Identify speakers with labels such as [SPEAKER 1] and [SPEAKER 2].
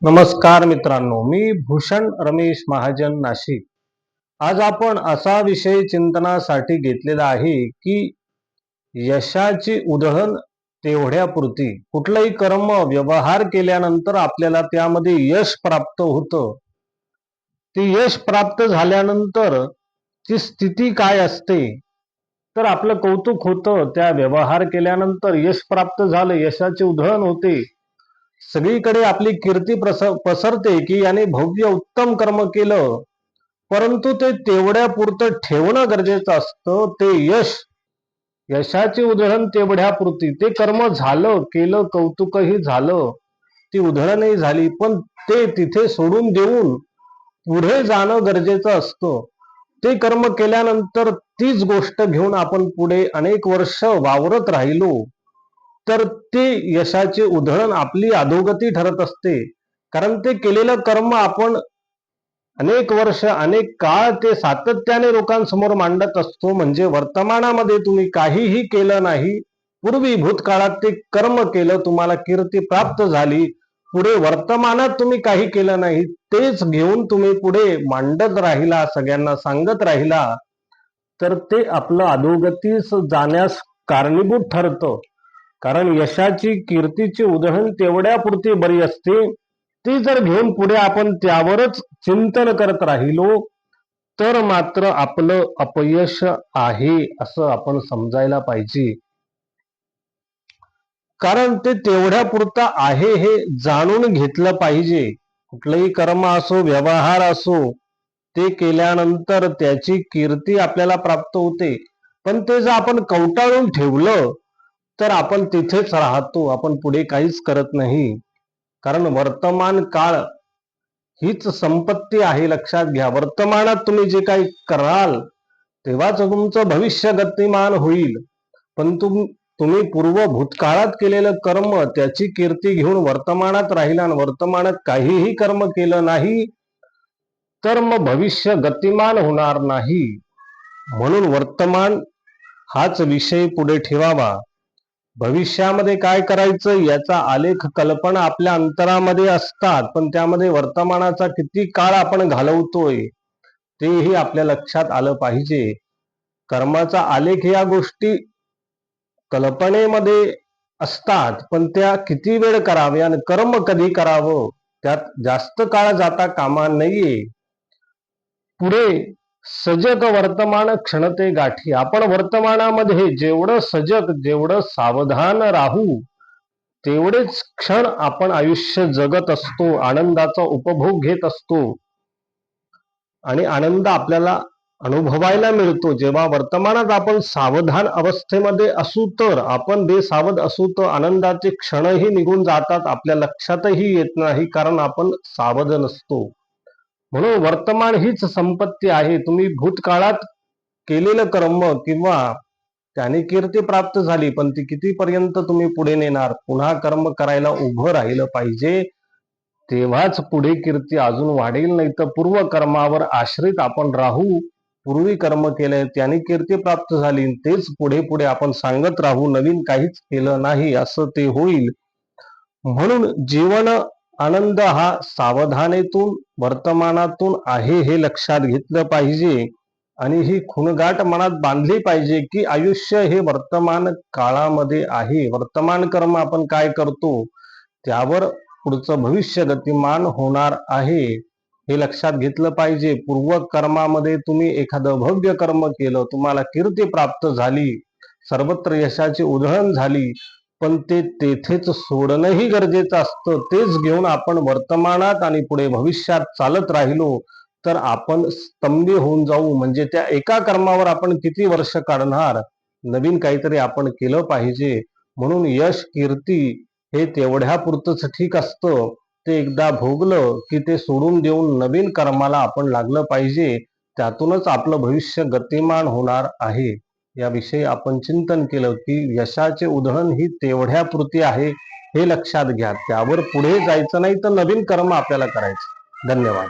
[SPEAKER 1] नमस्कार मित्रांनो, मी भूषण रमेश महाजन, नाशिक. आज आपण असा विषय चिंतनासाठी घेतलेला आहे की यशाची उधळण तेवढ्यापुरती. कुठलंही कर्म व्यवहार केल्यानंतर आपल्याला त्यामध्ये यश प्राप्त होतं. ते यश प्राप्त झाल्यानंतर ती स्थिती काय असते, तर आपलं कौतुक होतं. त्या व्यवहार केल्यानंतर यश प्राप्त झालं, यशाची उधळण होते, सगळीकडे आपली कीर्ती पसरते की याने भव्य उत्तम कर्म केलं. परंतु ते तेवढ्या पुरतं ठेवणं गरजेचं असतं. ते यशाची उधळण तेवढ्यापुरती. ते कर्म झालं, केलं, कौतुकही झालं, ती उधळणही झाली, पण ते तिथे सोडून देऊन पुढे जाणं गरजेचं असतं. ते कर्म केल्यानंतर तीच गोष्ट घेऊन आपण पुढे अनेक वर्ष वावरत राहिलो तर ते यशाची उधळण आपली अधोगती ठरत असते. कारण ते केलेलं कर्म आपण अनेक वर्ष, अनेक काळ ते सातत्याने लोकांसमोर मांडत असतो. म्हणजे वर्तमानामध्ये तुम्ही काहीही केलं नाही, पूर्वी भूतकाळात ते कर्म केलं, तुम्हाला कीर्ती प्राप्त झाली. पुढे वर्तमानात तुम्ही काही केलं नाही, तेच घेऊन तुम्ही पुढे मांडत राहिला, सगळ्यांना सांगत राहिला, तर ते आपलं अधोगतीस जाण्यास कारणीभूत ठरतं. कारण यशाची, कीर्तीची उधळण तेवढ्यापुरती बरी असते. ती जर घेऊन पुढे आपण त्यावरच चिंतन करत राहिलो तर मात्र आपलं अपयश आहे असं आपण समजायला पाहिजे. कारण ते तेवढ्यापुरतं आहे हे जाणून घेतलं पाहिजे. कुठलंही कर्म असो, व्यवहार असो, ते केल्यानंतर त्याची कीर्ती आपल्याला प्राप्त होते. पण ते जर आपण कवटाळून ठेवलं तर आपण तिथेच राहतो, आपण पुढे काहीच करत नाही. कारण वर्तमान काळ हीच संपत्ती आहे, लक्षात घ्या. वर्तमानात तुम्ही जे काही कराल तेव्हाच तुमचं भविष्य गतिमान होईल. पण तुम्ही पूर्व भूतकाळात केलेलं कर्म, त्याची कीर्ती घेऊन वर्तमानात राहिला आणि वर्तमानात काहीही कर्म केलं नाही तर मग भविष्य गतिमान होणार नाही. म्हणून वर्तमान हाच विषय पुढे ठेवावा. भविष्यामध्ये काय करायचं याचा आलेख, कल्पना आपल्या अंतरामध्ये असतात, पण त्यामध्ये वर्तमानाचा किती काळ आपण घालवतोय तेही आपल्या लक्षात आलं पाहिजे. कर्माचा आलेख या गोष्टी कल्पनेमध्ये असतात, पण त्या किती वेळ कराव्या आणि कर्म कधी करावं त्यात जास्त काळ जाता कामा नये. पुढे सजग वर्तमान क्षणते गाठी. आपण वर्तमानामध्ये जेवढं सजग, जेवढं सावधान राहू तेवढेच क्षण आपण आयुष्य जगत असतो, आनंदाचा उपभोग घेत असतो आणि आनंद आपल्याला अनुभवायला मिळतो. जेव्हा वर्तमानात आपण सावधान अवस्थेमध्ये असू तर, आपण बेसावध असू तर आनंदाचे क्षणही निघून जातात, आपल्या लक्षातही येत नाही, कारण आपण सावध नसतो. म्हणून वर्तमान हीच संपत्ती आहे. तुम्ही भूतकाळात केलेलं कर्म किंवा त्याने कीर्ती प्राप्त झाली, पण ती कितीपर्यंत तुम्ही पुढे नेणार? पुन्हा कर्म करायला उभं राहिलं पाहिजे, तेव्हाच पुढे कीर्ती अजून वाढेल. नाही तर पूर्व कर्मावर आश्रित आपण राहू. पूर्वी कर्म केलंय त्याने कीर्ती प्राप्त झाली, तेच पुढे पुढे आपण सांगत राहू, नवीन काहीच केलं नाही असं ते होईल. म्हणून जीवन आनंद हा सावधानेतून, वर्तमानातून आहे हे लक्षात घेतलं पाहिजे आणि ही खुणगाठ मनात बांधली पाहिजे की आयुष्य हे वर्तमान काळामध्ये आहे. वर्तमान कर्म आपण काय करतो त्यावर पुढचं भविष्य गतिमान होणार आहे हे लक्षात घेतलं पाहिजे. पूर्व कर्मामध्ये तुम्ही एखादं भव्य कर्म केलं, तुम्हाला कीर्ती प्राप्त झाली, सर्वत्र यशाची उधळण झाली, पण ते तेथेच सोडणंही गरजेचं असतं. तेच घेऊन आपण वर्तमानात आणि पुढे भविष्यात चालत राहिलो तर आपण स्तंभी होऊन जाऊ. म्हणजे त्या एका कर्मावर आपण किती वर्ष काढणार? नवीन काहीतरी आपण केलं पाहिजे. म्हणून यश, कीर्ती हे तेवढ्यापुरतंच ठीक असतं. ते एकदा भोगलं की ते सोडून देऊन नवीन कर्माला आपण लागलं पाहिजे. त्यातूनच आपलं भविष्य गतिमान होणार आहे. याविषयी आपण चिंतन केलं की यशाचे उधळण ही तेवढ्यापुरती आहे हे लक्षात घ्या. त्यावर पुढे जायचं नाही तर नवीन कर्म आपल्याला करायचं. धन्यवाद.